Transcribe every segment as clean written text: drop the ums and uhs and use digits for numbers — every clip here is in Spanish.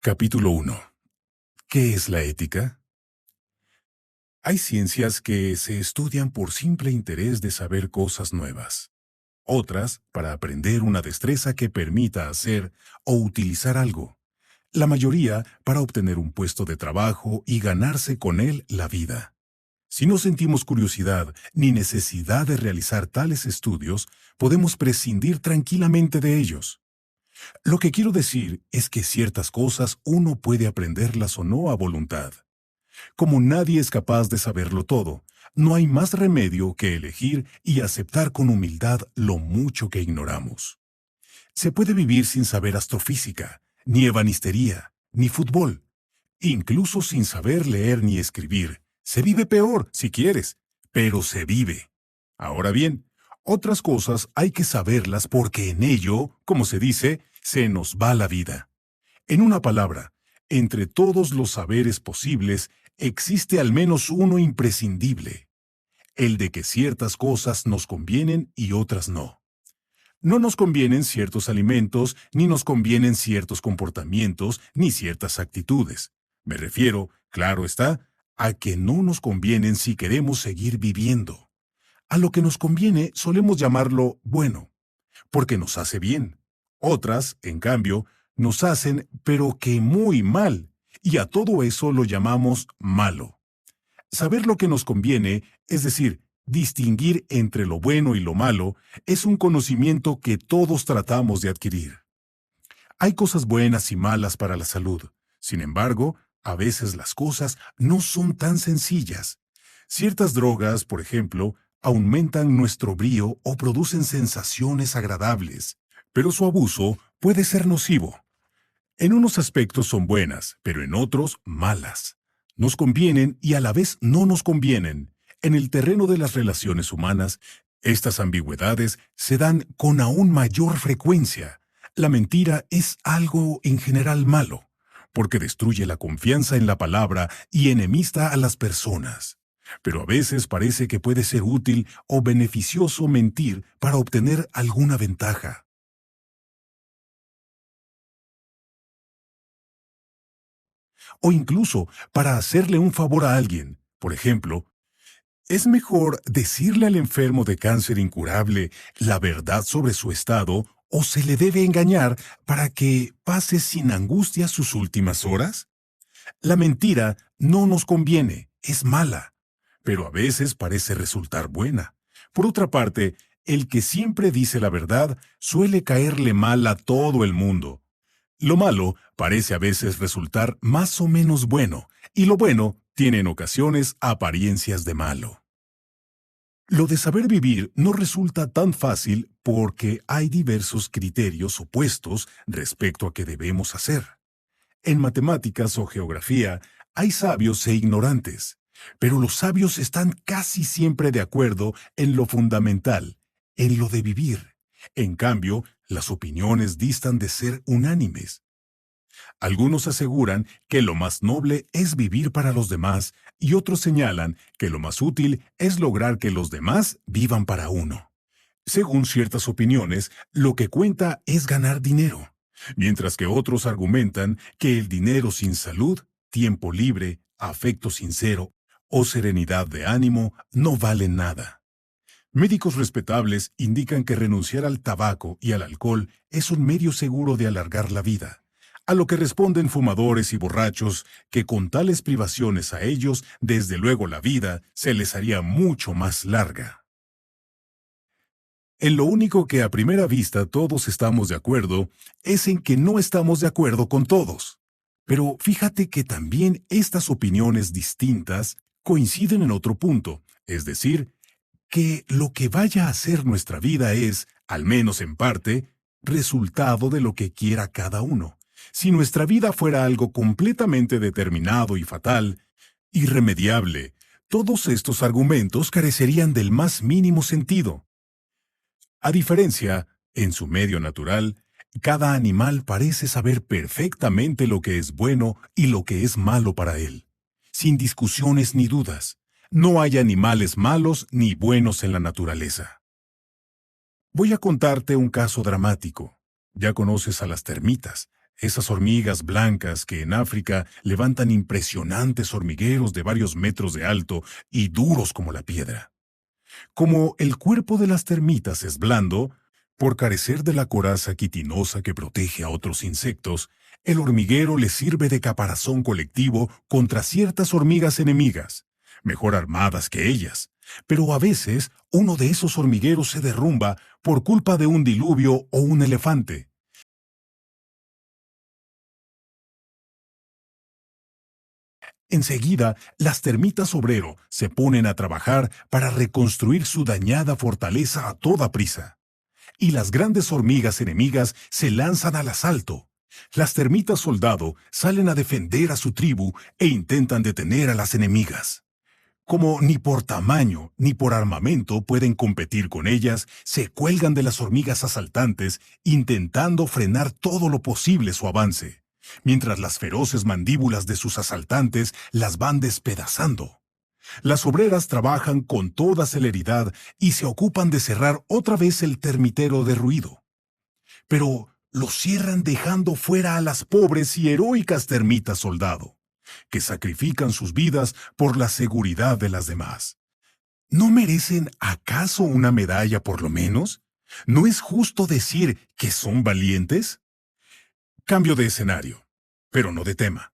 Capítulo 1. ¿Qué es la ética? Hay ciencias que se estudian por simple interés de saber cosas nuevas. Otras, para aprender una destreza que permita hacer o utilizar algo. La mayoría, para obtener un puesto de trabajo y ganarse con él la vida. Si no sentimos curiosidad ni necesidad de realizar tales estudios, podemos prescindir tranquilamente de ellos. Lo que quiero decir es que ciertas cosas uno puede aprenderlas o no a voluntad. Como nadie es capaz de saberlo todo, no hay más remedio que elegir y aceptar con humildad lo mucho que ignoramos. Se puede vivir sin saber astrofísica, ni ebanistería, ni fútbol, incluso sin saber leer ni escribir. Se vive peor, si quieres, pero se vive. Ahora bien, otras cosas hay que saberlas porque en ello, como se dice, se nos va la vida. En una palabra, entre todos los saberes posibles, existe al menos uno imprescindible, el de que ciertas cosas nos convienen y otras no. No nos convienen ciertos alimentos, ni nos convienen ciertos comportamientos, ni ciertas actitudes. Me refiero, claro está, a que no nos convienen si queremos seguir viviendo. A lo que nos conviene solemos llamarlo bueno, porque nos hace bien. Otras, en cambio, nos hacen, pero que muy mal, y a todo eso lo llamamos malo. Saber lo que nos conviene, es decir, distinguir entre lo bueno y lo malo, es un conocimiento que todos tratamos de adquirir. Hay cosas buenas y malas para la salud. Sin embargo, a veces las cosas no son tan sencillas. Ciertas drogas, por ejemplo, aumentan nuestro brío o producen sensaciones agradables, pero su abuso puede ser nocivo. En unos aspectos son buenas, pero en otros malas. Nos convienen y a la vez no nos convienen. En el terreno de las relaciones humanas, estas ambigüedades se dan con aún mayor frecuencia. La mentira es algo en general malo, porque destruye la confianza en la palabra y enemista a las personas. Pero a veces parece que puede ser útil o beneficioso mentir para obtener alguna ventaja. O incluso para hacerle un favor a alguien. Por ejemplo, ¿es mejor decirle al enfermo de cáncer incurable la verdad sobre su estado o se le debe engañar para que pase sin angustia sus últimas horas? La mentira no nos conviene, es mala, pero a veces parece resultar buena. Por otra parte, el que siempre dice la verdad suele caerle mal a todo el mundo. Lo malo parece a veces resultar más o menos bueno, y lo bueno tiene en ocasiones apariencias de malo. Lo de saber vivir no resulta tan fácil porque hay diversos criterios opuestos respecto a qué debemos hacer. En matemáticas o geografía hay sabios e ignorantes, pero los sabios están casi siempre de acuerdo en lo fundamental, en lo de vivir. En cambio, las opiniones distan de ser unánimes. Algunos aseguran que lo más noble es vivir para los demás y otros señalan que lo más útil es lograr que los demás vivan para uno. Según ciertas opiniones, lo que cuenta es ganar dinero, mientras que otros argumentan que el dinero sin salud, tiempo libre, afecto sincero o serenidad de ánimo no valen nada. Médicos respetables indican que renunciar al tabaco y al alcohol es un medio seguro de alargar la vida, a lo que responden fumadores y borrachos que con tales privaciones a ellos, desde luego la vida se les haría mucho más larga. En lo único que a primera vista todos estamos de acuerdo es en que no estamos de acuerdo con todos. Pero fíjate que también estas opiniones distintas coinciden en otro punto, es decir, que lo que vaya a ser nuestra vida es, al menos en parte, resultado de lo que quiera cada uno. Si nuestra vida fuera algo completamente determinado y fatal, irremediable, todos estos argumentos carecerían del más mínimo sentido. A diferencia, en su medio natural, cada animal parece saber perfectamente lo que es bueno y lo que es malo para él, sin discusiones ni dudas. No hay animales malos ni buenos en la naturaleza. Voy a contarte un caso dramático. Ya conoces a las termitas. Esas hormigas blancas que en África levantan impresionantes hormigueros de varios metros de alto y duros como la piedra. Como el cuerpo de las termitas es blando, por carecer de la coraza quitinosa que protege a otros insectos, el hormiguero les sirve de caparazón colectivo contra ciertas hormigas enemigas, mejor armadas que ellas. Pero a veces uno de esos hormigueros se derrumba por culpa de un diluvio o un elefante. Enseguida, las termitas obrero se ponen a trabajar para reconstruir su dañada fortaleza a toda prisa. Y las grandes hormigas enemigas se lanzan al asalto. Las termitas soldado salen a defender a su tribu e intentan detener a las enemigas. Como ni por tamaño ni por armamento pueden competir con ellas, se cuelgan de las hormigas asaltantes intentando frenar todo lo posible su avance, mientras las feroces mandíbulas de sus asaltantes las van despedazando. Las obreras trabajan con toda celeridad y se ocupan de cerrar otra vez el termitero derruido. Pero lo cierran dejando fuera a las pobres y heroicas termitas soldado, que sacrifican sus vidas por la seguridad de las demás. ¿No merecen acaso una medalla por lo menos? ¿No es justo decir que son valientes? Cambio de escenario, pero no de tema.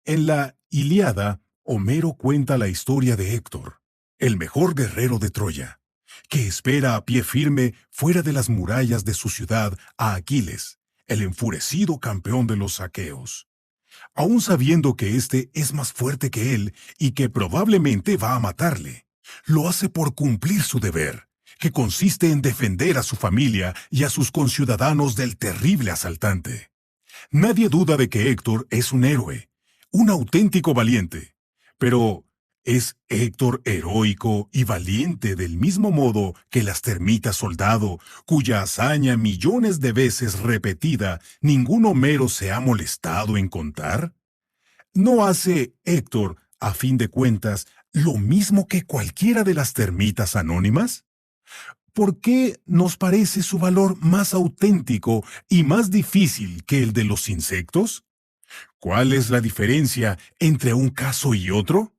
En la Ilíada, Homero cuenta la historia de Héctor, el mejor guerrero de Troya, que espera a pie firme fuera de las murallas de su ciudad a Aquiles, el enfurecido campeón de los aqueos. Aún sabiendo que éste es más fuerte que él y que probablemente va a matarle, lo hace por cumplir su deber, que consiste en defender a su familia y a sus conciudadanos del terrible asaltante. Nadie duda de que Héctor es un héroe, un auténtico valiente. Pero, ¿es Héctor heroico y valiente del mismo modo que las termitas soldado, cuya hazaña millones de veces repetida ningún Homero se ha molestado en contar? ¿No hace Héctor, a fin de cuentas, lo mismo que cualquiera de las termitas anónimas? ¿Por qué nos parece su valor más auténtico y más difícil que el de los insectos? ¿Cuál es la diferencia entre un caso y otro?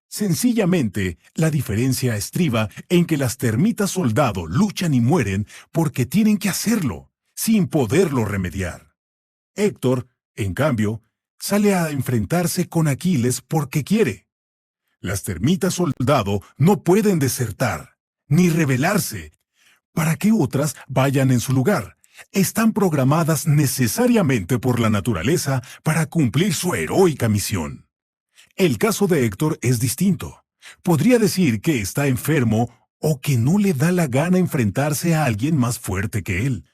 Sencillamente, la diferencia estriba en que las termitas soldado luchan y mueren porque tienen que hacerlo, sin poderlo remediar. Héctor, en cambio, sale a enfrentarse con Aquiles porque quiere. Las termitas soldado no pueden desertar, ni rebelarse, para que otras vayan en su lugar. Están programadas necesariamente por la naturaleza para cumplir su heroica misión. El caso de Héctor es distinto. Podría decir que está enfermo o que no le da la gana enfrentarse a alguien más fuerte que él.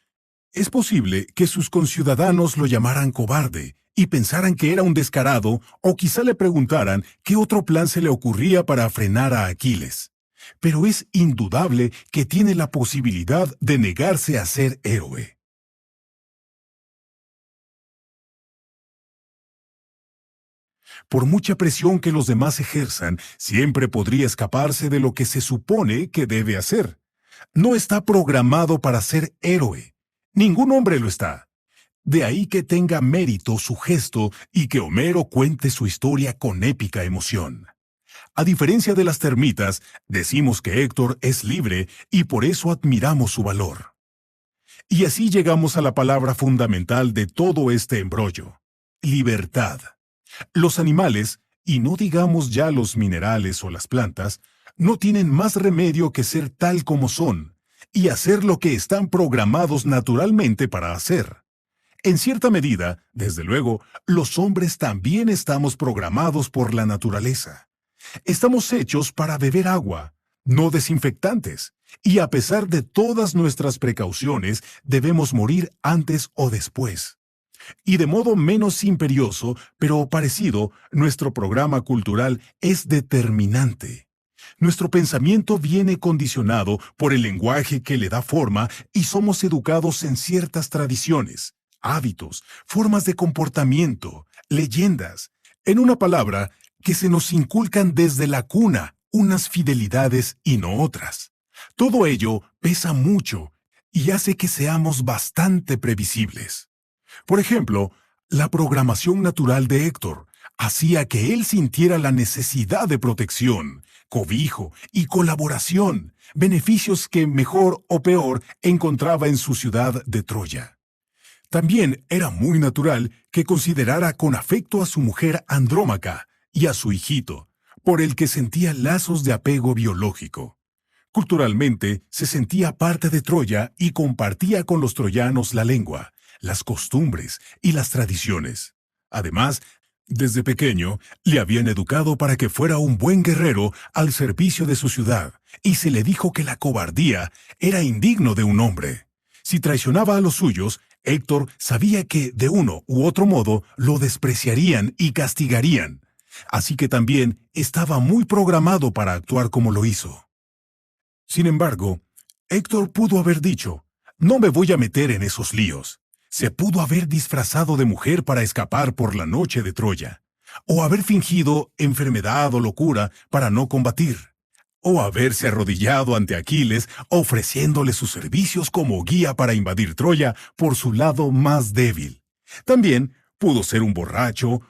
Es posible que sus conciudadanos lo llamaran cobarde y pensaran que era un descarado, o quizá le preguntaran qué otro plan se le ocurría para frenar a Aquiles. Pero es indudable que tiene la posibilidad de negarse a ser héroe. Por mucha presión que los demás ejerzan, siempre podría escaparse de lo que se supone que debe hacer. No está programado para ser héroe. Ningún hombre lo está. De ahí que tenga mérito su gesto y que Homero cuente su historia con épica emoción. A diferencia de las termitas, decimos que Héctor es libre y por eso admiramos su valor. Y así llegamos a la palabra fundamental de todo este embrollo: libertad. Los animales, y no digamos ya los minerales o las plantas, no tienen más remedio que ser tal como son, y hacer lo que están programados naturalmente para hacer. En cierta medida, desde luego, los hombres también estamos programados por la naturaleza. Estamos hechos para beber agua, no desinfectantes, y a pesar de todas nuestras precauciones, debemos morir antes o después. Y de modo menos imperioso, pero parecido, nuestro programa cultural es determinante. Nuestro pensamiento viene condicionado por el lenguaje que le da forma y somos educados en ciertas tradiciones, hábitos, formas de comportamiento, leyendas. En una palabra, que se nos inculcan desde la cuna unas fidelidades y no otras. Todo ello pesa mucho y hace que seamos bastante previsibles. Por ejemplo, la programación natural de Héctor hacía que él sintiera la necesidad de protección, cobijo y colaboración, beneficios que mejor o peor encontraba en su ciudad de Troya. También era muy natural que considerara con afecto a su mujer Andrómaca y a su hijito, por el que sentía lazos de apego biológico. Culturalmente, se sentía parte de Troya y compartía con los troyanos la lengua, las costumbres y las tradiciones. Además, desde pequeño, le habían educado para que fuera un buen guerrero al servicio de su ciudad, y se le dijo que la cobardía era indigno de un hombre. Si traicionaba a los suyos, Héctor sabía que, de uno u otro modo, lo despreciarían y castigarían. Así que también estaba muy programado para actuar como lo hizo. Sin embargo, Héctor pudo haber dicho, no me voy a meter en esos líos. Se pudo haber disfrazado de mujer para escapar por la noche de Troya, o haber fingido enfermedad o locura para no combatir, o haberse arrodillado ante Aquiles ofreciéndole sus servicios como guía para invadir Troya por su lado más débil. También pudo ser un borracho,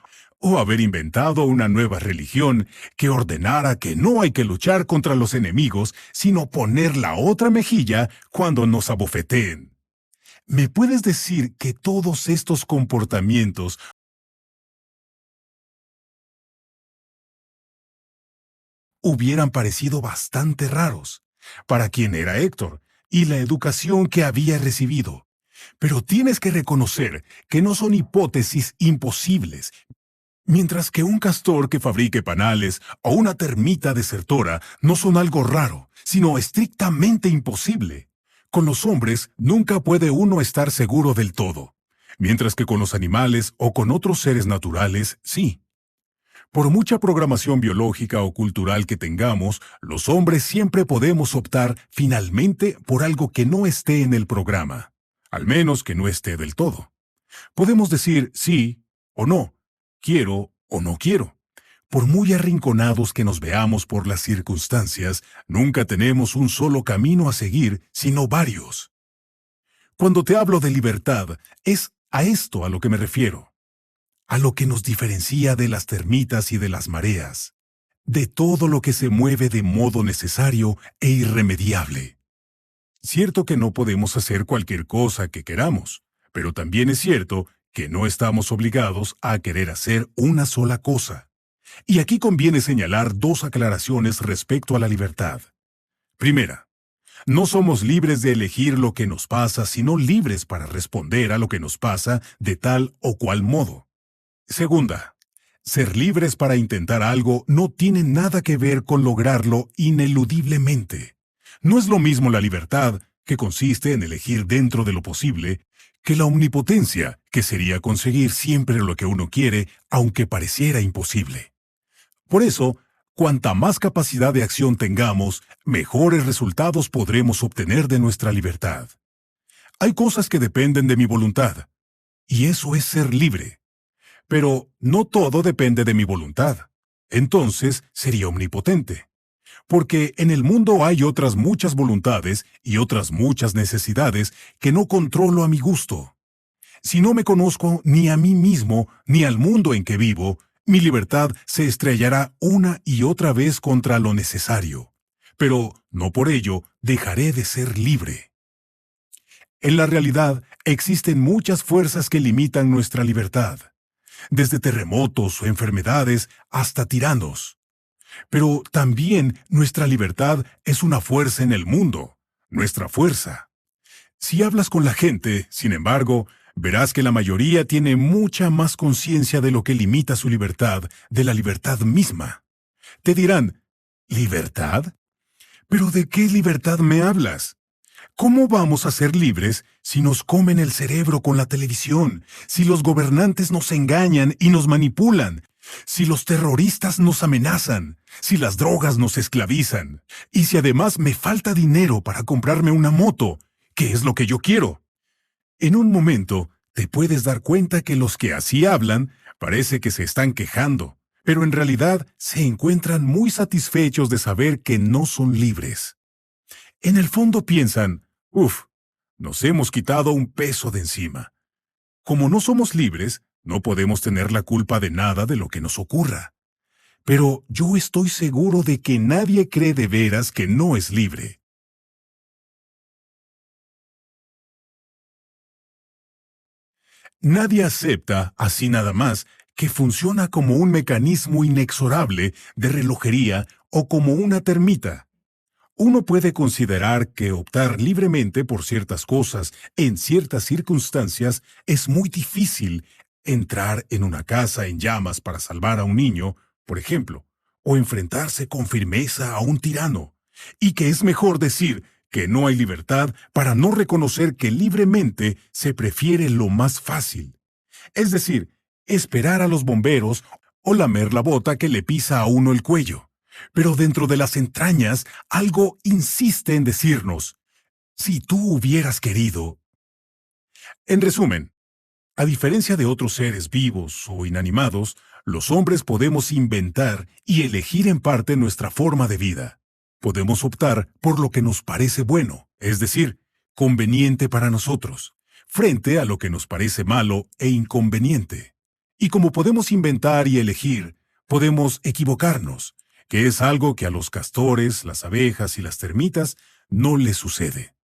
o haber inventado una nueva religión que ordenara que no hay que luchar contra los enemigos, sino poner la otra mejilla cuando nos abofeteen. ¿Me puedes decir que todos estos comportamientos hubieran parecido bastante raros para quien era Héctor y la educación que había recibido? Pero tienes que reconocer que no son hipótesis imposibles. Mientras que un castor que fabrique panales o una termita desertora no son algo raro, sino estrictamente imposible. Con los hombres nunca puede uno estar seguro del todo, mientras que con los animales o con otros seres naturales, sí. Por mucha programación biológica o cultural que tengamos, los hombres siempre podemos optar finalmente por algo que no esté en el programa, al menos que no esté del todo. Podemos decir sí o no, quiero o no quiero. Por muy arrinconados que nos veamos por las circunstancias, nunca tenemos un solo camino a seguir, sino varios. Cuando te hablo de libertad, es a esto a lo que me refiero, a lo que nos diferencia de las termitas y de las mareas, de todo lo que se mueve de modo necesario e irremediable. Cierto que no podemos hacer cualquier cosa que queramos, pero también es cierto que no estamos obligados a querer hacer una sola cosa. Y aquí conviene señalar dos aclaraciones respecto a la libertad. Primera, no somos libres de elegir lo que nos pasa, sino libres para responder a lo que nos pasa de tal o cual modo. Segunda, ser libres para intentar algo no tiene nada que ver con lograrlo ineludiblemente. No es lo mismo la libertad, que consiste en elegir dentro de lo posible, que la omnipotencia, que sería conseguir siempre lo que uno quiere, aunque pareciera imposible. Por eso, cuanta más capacidad de acción tengamos, mejores resultados podremos obtener de nuestra libertad. Hay cosas que dependen de mi voluntad, y eso es ser libre. Pero no todo depende de mi voluntad. Entonces sería omnipotente. Porque en el mundo hay otras muchas voluntades y otras muchas necesidades que no controlo a mi gusto. Si no me conozco ni a mí mismo ni al mundo en que vivo, mi libertad se estrellará una y otra vez contra lo necesario. Pero no por ello dejaré de ser libre. En la realidad existen muchas fuerzas que limitan nuestra libertad, desde terremotos o enfermedades hasta tiranos. Pero también nuestra libertad es una fuerza en el mundo, nuestra fuerza. Si hablas con la gente, sin embargo, verás que la mayoría tiene mucha más conciencia de lo que limita su libertad, de la libertad misma. Te dirán, ¿libertad? ¿Pero de qué libertad me hablas? ¿Cómo vamos a ser libres si nos comen el cerebro con la televisión, si los gobernantes nos engañan y nos manipulan, si los terroristas nos amenazan, si las drogas nos esclavizan, y si además me falta dinero para comprarme una moto, que es lo que yo quiero? En un momento, te puedes dar cuenta que los que así hablan parece que se están quejando, pero en realidad se encuentran muy satisfechos de saber que no son libres. En el fondo piensan, nos hemos quitado un peso de encima. Como no somos libres, no podemos tener la culpa de nada de lo que nos ocurra. Pero yo estoy seguro de que nadie cree de veras que no es libre. Nadie acepta, así nada más, que funciona como un mecanismo inexorable de relojería o como una termita. Uno puede considerar que optar libremente por ciertas cosas en ciertas circunstancias es muy difícil. Entrar en una casa en llamas para salvar a un niño, por ejemplo, o enfrentarse con firmeza a un tirano, y que es mejor decir que no hay libertad para no reconocer que libremente se prefiere lo más fácil, es decir, esperar a los bomberos o lamer la bota que le pisa a uno el cuello. Pero dentro de las entrañas, algo insiste en decirnos, si tú hubieras querido. En resumen, a diferencia de otros seres vivos o inanimados, los hombres podemos inventar y elegir en parte nuestra forma de vida. Podemos optar por lo que nos parece bueno, es decir, conveniente para nosotros, frente a lo que nos parece malo e inconveniente. Y como podemos inventar y elegir, podemos equivocarnos, que es algo que a los castores, las abejas y las termitas no les sucede.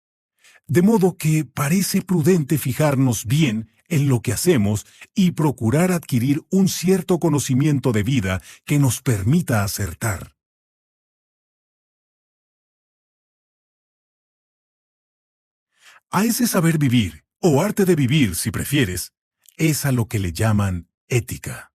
De modo que parece prudente fijarnos bien en lo que hacemos y procurar adquirir un cierto conocimiento de vida que nos permita acertar. A ese saber vivir, o arte de vivir si prefieres, es a lo que le llaman ética.